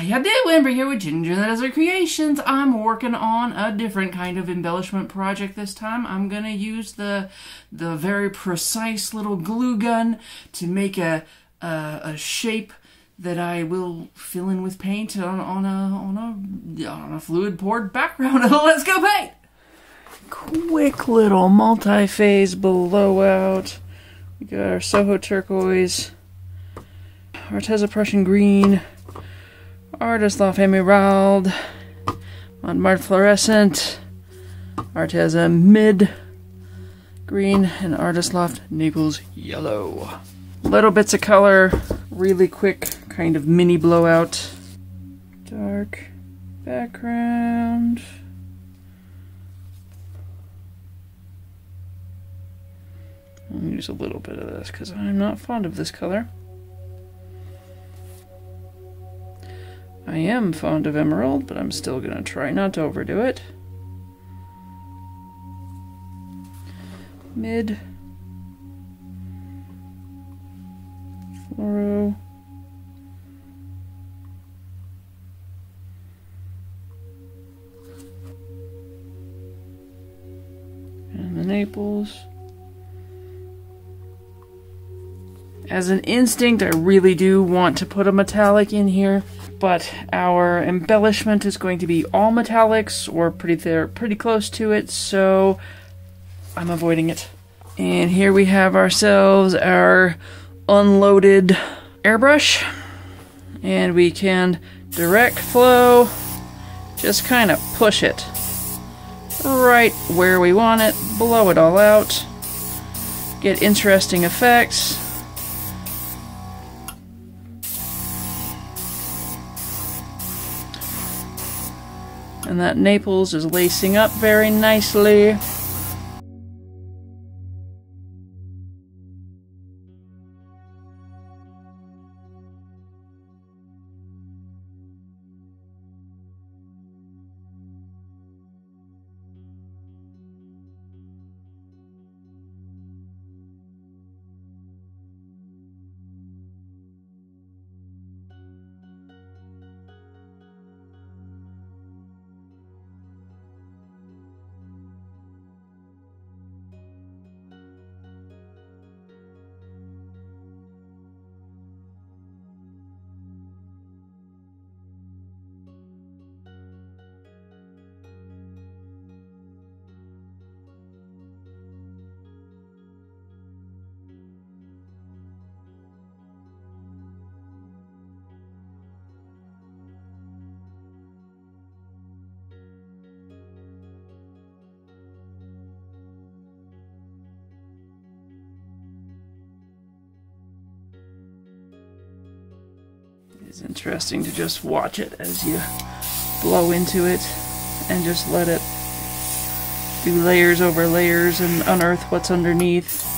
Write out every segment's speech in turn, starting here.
How you doing? We're here with Ginger the Desert Creations. I'm working on a different kind of embellishment project this time. I'm gonna use the very precise little glue gun to make a shape that I will fill in with paint on a fluid poured background. Let's go paint! Quick little multi-phase blowout. We got our Soho Turquoise, Arteza Prussian Green, Loft Emerald, Mont Fluorescent, Arteza Mid Green, and Loft Naples Yellow. Little bits of color, really quick kind of mini blowout. Dark background. I'll use a little bit of this because I'm not fond of this color. I am fond of emerald, but I'm still going to try not to overdo it. Mid. Fluoro. And the Naples. As an instinct, I really do want to put a metallic in here, but our embellishment is going to be all metallics, or pretty close to it, so I'm avoiding it. And here we have ourselves our unloaded airbrush, and we can direct flow, just kind of push it right where we want it, blow it all out, get interesting effects. And that Naples is lacing up very nicely. It's interesting to just watch it as you blow into it and just let it do layers over layers and unearth what's underneath.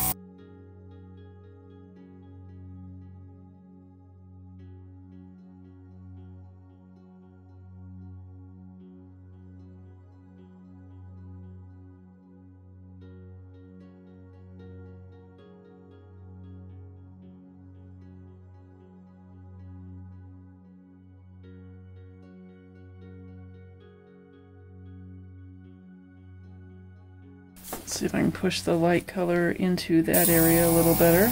Let's see if I can push the light color into that area a little better.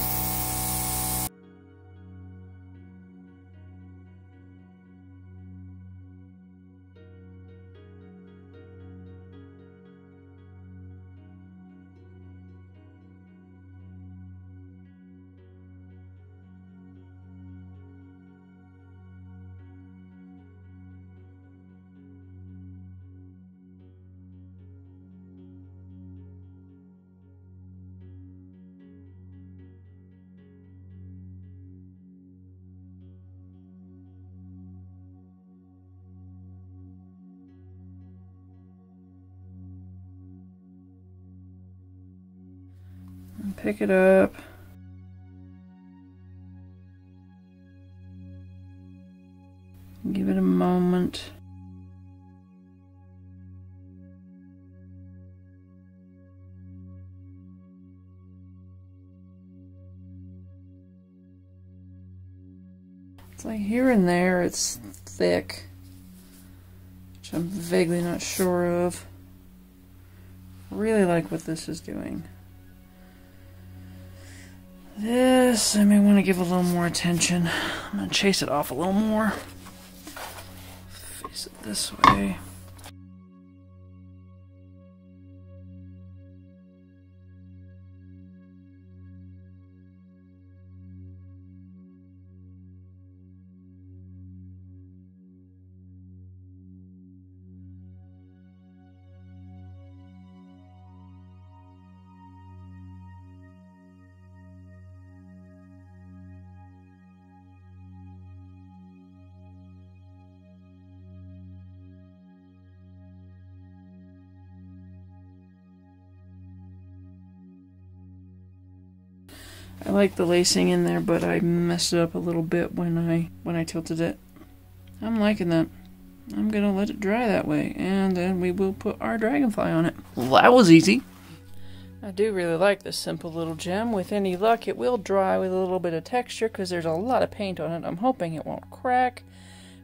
Pick it up. Give it a moment. It's like here and there, it's thick, which I'm vaguely not sure of. Really like what this is doing. This, I may want to give a little more attention. I'm going to chase it off a little more. Face it this way. I like the lacing in there, but I messed it up a little bit when I tilted it. I'm liking that. I'm gonna let it dry that way, and then we will put our dragonfly on it. Well, that was easy. I do really like this simple little gem. With any luck, it will dry with a little bit of texture because there's a lot of paint on it. I'm hoping it won't crack.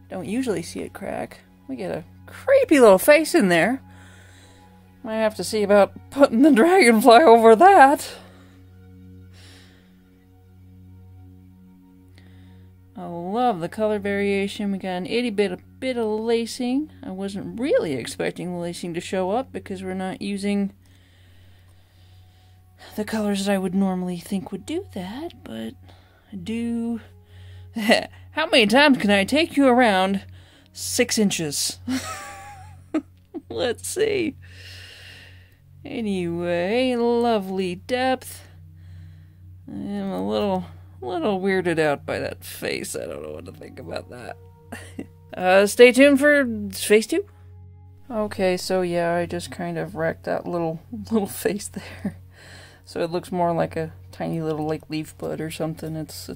Don't usually see it crack. We get a creepy little face in there. Might have to see about putting the dragonfly over that. I love the color variation. We got an itty bit of lacing. I wasn't really expecting the lacing to show up because we're not using the colors that I would normally think would do that, but I do. How many times can I take you around? 6 inches. Let's see. Anyway, lovely depth. I'm a little weirded out by that face. I don't know what to think about that. Stay tuned for phase 2. Okay, so yeah, I just kind of wrecked that little face there. So it looks more like a tiny little like leaf bud or something. It's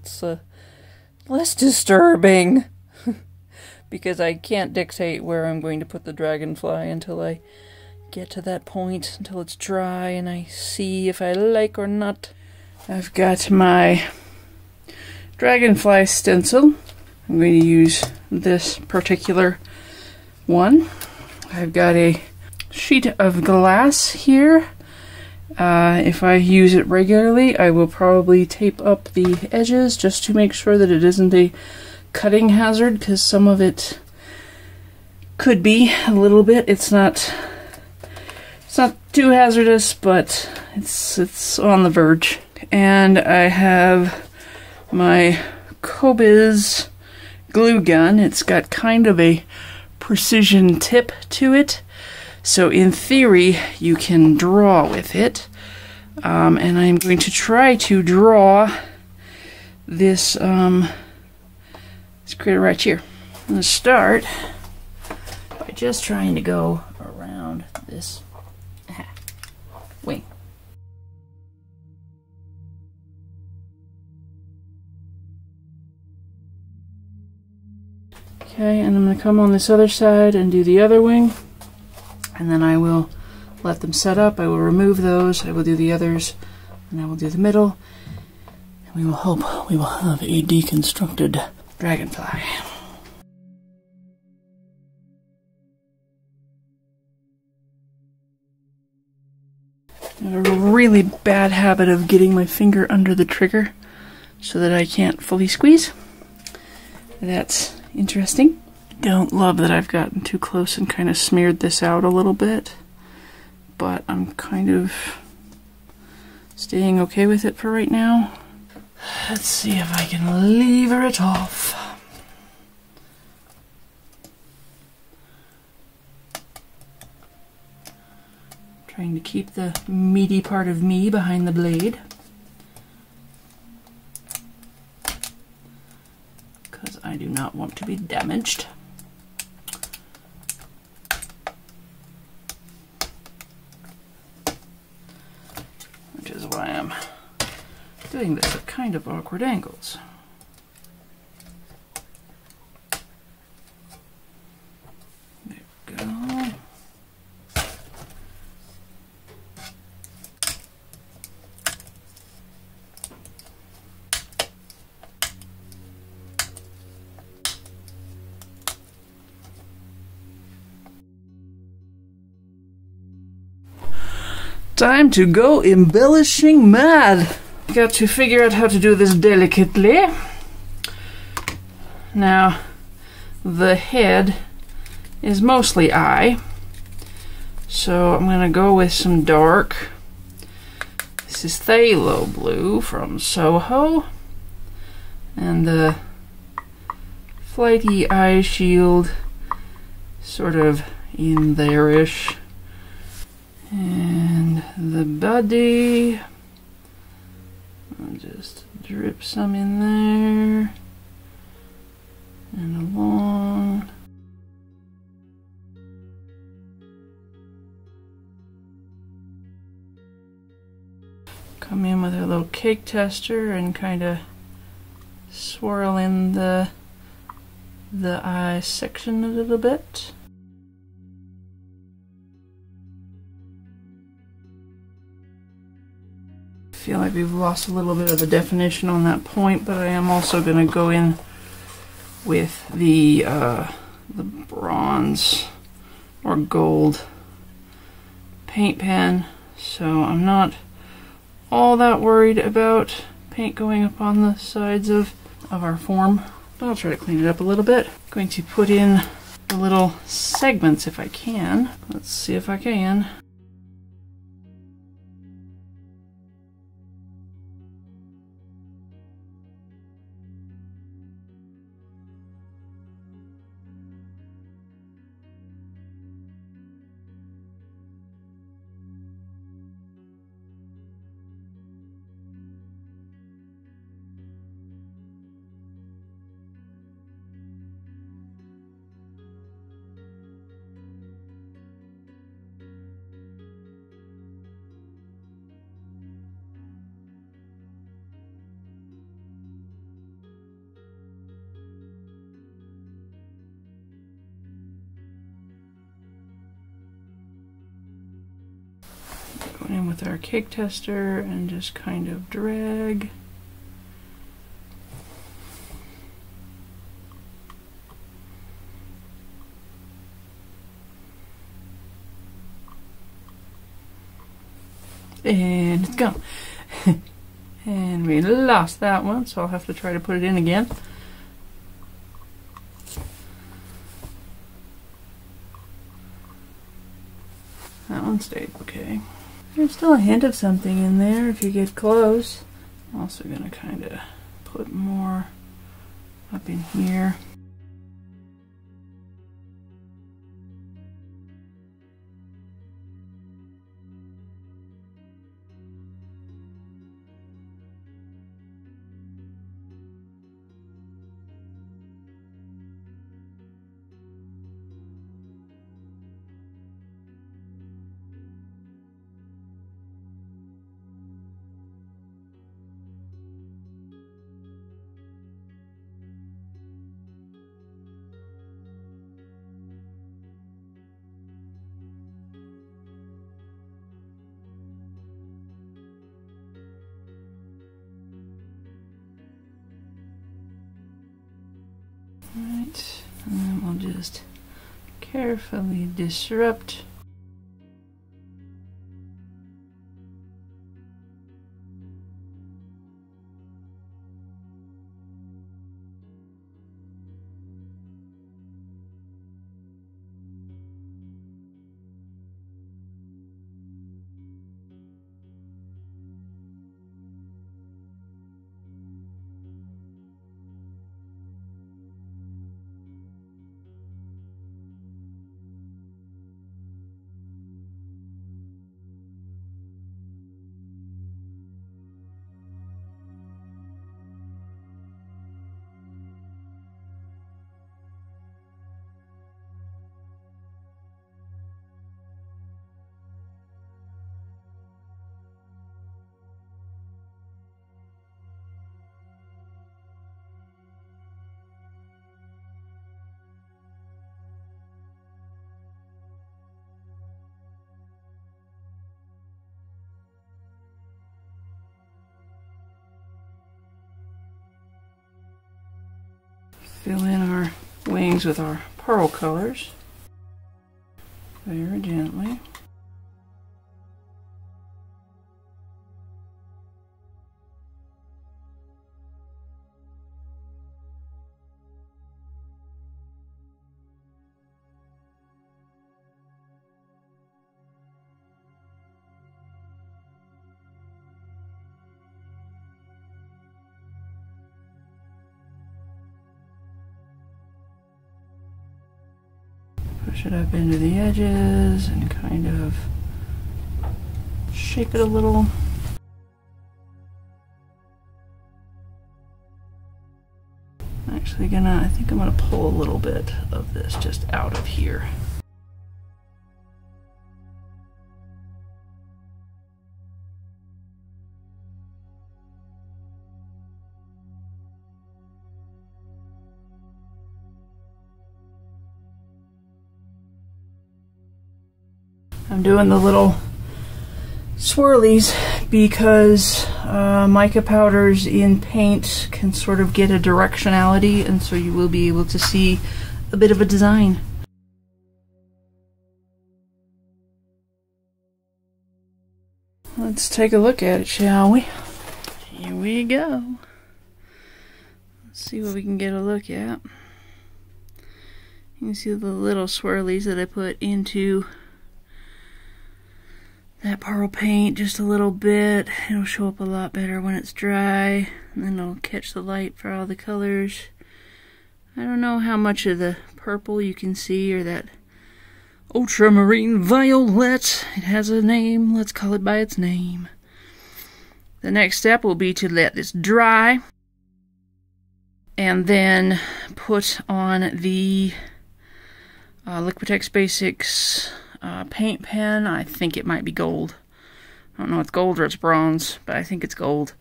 less disturbing. Because I can't dictate where I'm going to put the dragonfly until I get to that point, until it's dry and I see if I like or not. I've got my dragonfly stencil. I'm going to use this particular one. I've got a sheet of glass here. If I use it regularly, I will probably tape up the edges just to make sure that it isn't a cutting hazard, because some of it could be a little bit. It's not too hazardous, but it's on the verge. And I have my Cobiz glue gun. It's got kind of a precision tip to it, so in theory you can draw with it. And I'm going to try to draw this critter right here. I'm going to start by just trying to go around this wing. Okay, and I'm going to come on this other side and do the other wing, and then I will let them set up. I will remove those, I will do the others, and I will do the middle, and we will hope we will have a deconstructed dragonfly. I have a really bad habit of getting my finger under the trigger so that I can't fully squeeze. That's interesting. Don't love that I've gotten too close and kind of smeared this out a little bit, but I'm kind of staying okay with it for right now. Let's see if I can lever it off. Trying to keep the meaty part of me behind the blade, because I do not want to be damaged. Which is why I'm doing this at kind of awkward angles. There we go. Time to go embellishing mad. Got to figure out how to do this delicately. Now, the head is mostly eye, so I'm gonna go with some dark. This is Phthalo blue from Soho, and the flighty eye shield sort of in there-ish. And the body, I'll just drip some in there and along. Come in with a little cake tester and kind of swirl in the eye section a little bit. I feel like we've lost a little bit of the definition on that point, but I am also going to go in with the bronze or gold paint pen, so I'm not all that worried about paint going up on the sides of our form. But I'll try to clean it up a little bit. I'm going to put in the little segments if I can. Let's see if I can. Going in with our cake tester and just kind of drag. And it's gone. And we lost that one, so I'll have to try to put it in again. That one stayed okay. There's still a hint of something in there if you get close. I'm also going to kind of put more up in here. Right, and then we'll just carefully disrupt. Fill in our wings with our pearl colors very gently. Push it up into the edges and kind of shape it a little. Actually I think I'm gonna pull a little bit of this just out of here. I'm doing the little swirlies because mica powders in paint can sort of get a directionality, and so you will be able to see a bit of a design. Let's take a look at it, shall we? Here we go. Let's see what we can get a look at. You can see the little swirlies that I put into that pearl paint just a little bit. It'll show up a lot better when it's dry, and then it'll catch the light for all the colors. I don't know how much of the purple you can see, or that ultramarine violet. It has a name, let's call it by its name. The next step will be to let this dry and then put on the Liquitex Basics paint pen. I think it might be gold. I don't know if it's gold or it's bronze, but I think it's gold.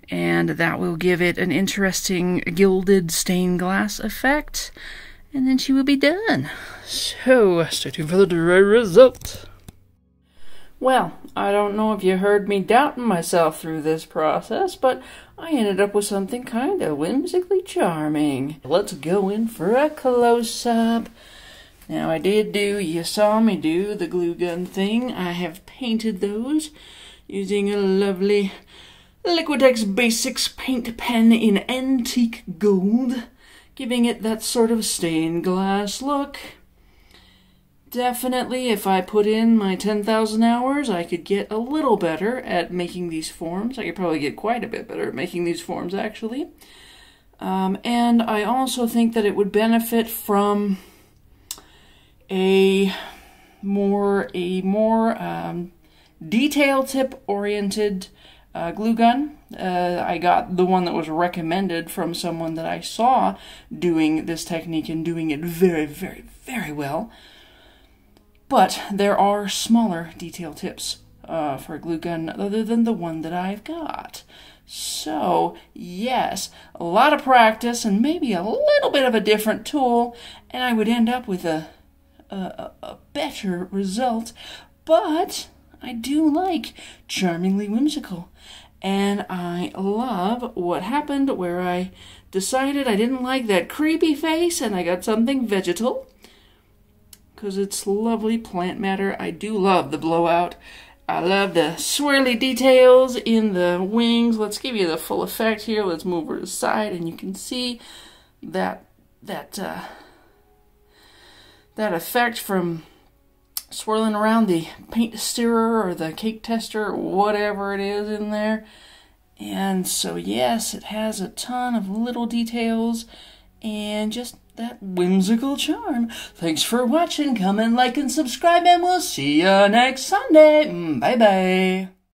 And that will give it an interesting gilded stained glass effect. And then she will be done. So, stay tuned for the dry result. Well, I don't know if you heard me doubting myself through this process, but I ended up with something kind of whimsically charming. Let's go in for a close-up. Now you saw me do the glue gun thing. I have painted those using a lovely Liquitex Basics paint pen in antique gold, giving it that sort of stained glass look. Definitely, if I put in my 10,000 hours, I could get a little better at making these forms. I could probably get quite a bit better at making these forms, actually. And I also think that it would benefit from a more detail tip oriented glue gun. I got the one that was recommended from someone that I saw doing this technique and doing it very, very, very well. But there are smaller detail tips for a glue gun other than the one that I've got. So, yes, a lot of practice and maybe a little bit of a different tool, and I would end up with a better result. But I do like charmingly whimsical. And I love what happened where I decided I didn't like that creepy face and I got something vegetal. Because it's lovely plant matter. I do love the blowout. I love the swirly details in the wings. Let's give you the full effect here. Let's move her to the side and you can see that effect from swirling around the paint stirrer or the cake tester or whatever it is in there. And so yes, it has a ton of little details and just that whimsical charm. Thanks for watching. Comment, like, and subscribe, and we'll see you next Sunday. Bye-bye.